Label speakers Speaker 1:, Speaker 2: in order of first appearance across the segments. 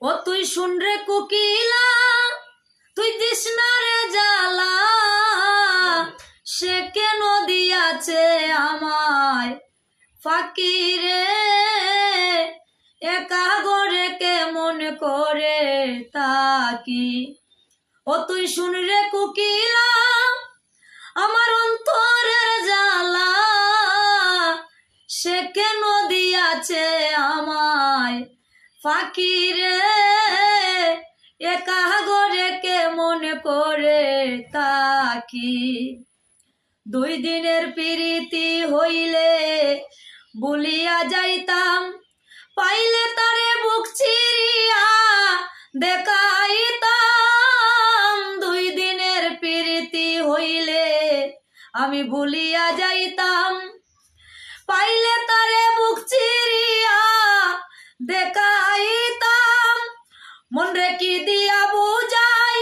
Speaker 1: ও তুই শুন রে কোকিলা, তুই দিস না রে জ্বালা, সে কেন দিয়াছে আমায় ফাঁকি রে, একা গরে কেমন করে তাকি। ও তুই শুন রে কোকিলা, আমার অন্তরের জ্বালা, সে কেন দিয়াছে আমায় ফাঁকি রে, একা গরে কেমন করে তাকি। 2 দিনের প্রীতি হইলে বলিয়া যাইতাম, পাইলে তারে বুক চিরিয়া দেখাইতাম। 2 দিনের প্রীতি হইলে আমি ভুলিয়া যাইতাম, পাইলে তারে বুক চিরিয়া দেখাইতাম। মন রে কি দিয়া বুঝাই,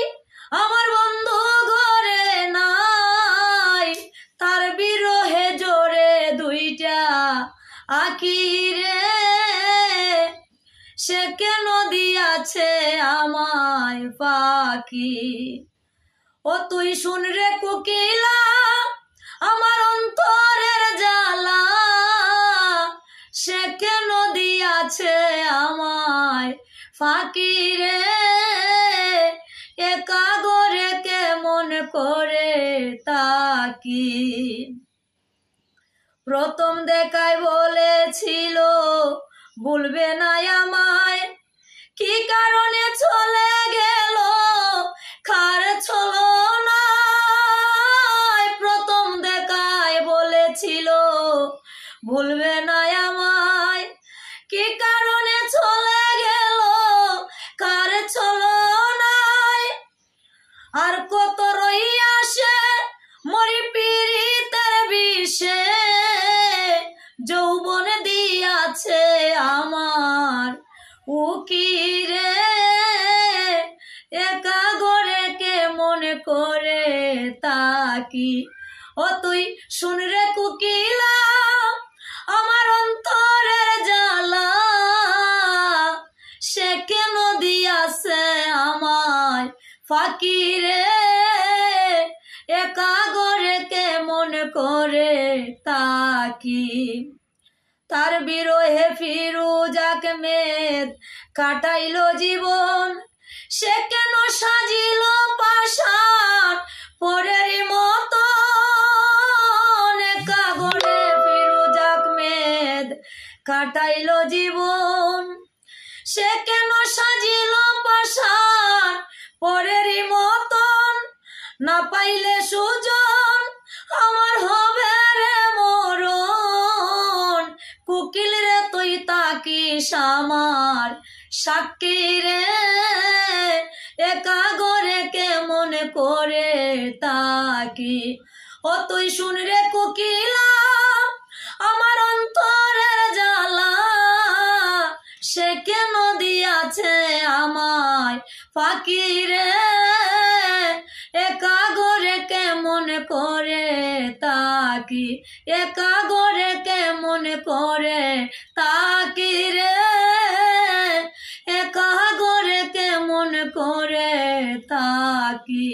Speaker 1: আমার বন্ধু ঘরে নাই, তার বিরহে জোরে 2টা আঁখি রে, সে কেন দিয়াছে আমায় ফাঁকি। ও তুই শুন রে কোকিলা, আমার অন্তরের জ্বালা, সে কেন দিয়াছে আমায় ফাঁকি রে, একা গরে কেমন করে তাকি। প্রথম দেখায় বলেছিল ভুলবে না আমায়, কি কারণে চলে গেল কার ছলো না। প্রথম দেখায় বলেছিল ভুলবে না আমায়, কি কারণে চলে গেল কার ছলো নাই। আর কত রইয়া সে মরি পীড়িতের বিষে, যৌবন দিয়াছে আমার উকি রে, একা গরে কেমন করে তাকি। ও তুই শুন রে কোকিলা, আমার অন্তরের জ্বালা, সে কেন দিয়াছে আমায় ফাঁকি রে, একা গরে কেমন করে তাকি। তার বিরহে ফিরোজ আহমেদ কাটাইল জীবন, সে কেন সাজিল পাষাণ পরের মতন। একা গরে ফিরোজ আহমেদ কাটাইল জীবন, সে কেন সাজিল পাষাণ পরের মতন। না পাইলে সুজন আমার হবে রে মরণ, কোকিল রে তুই তাকিস আমার সাক্ষী রে, একা গরে কেমন করে তাকি। ও তুই শুন রে কোকিলা, আমার অন্তরের জ্বালা, সে কেন দিয়াছে আমায় ফাঁকি রে, একা গরে কেমন করে তাকি, একা গরে কেমন করে তাকি রে, একা গরে কেমন করে তাকি।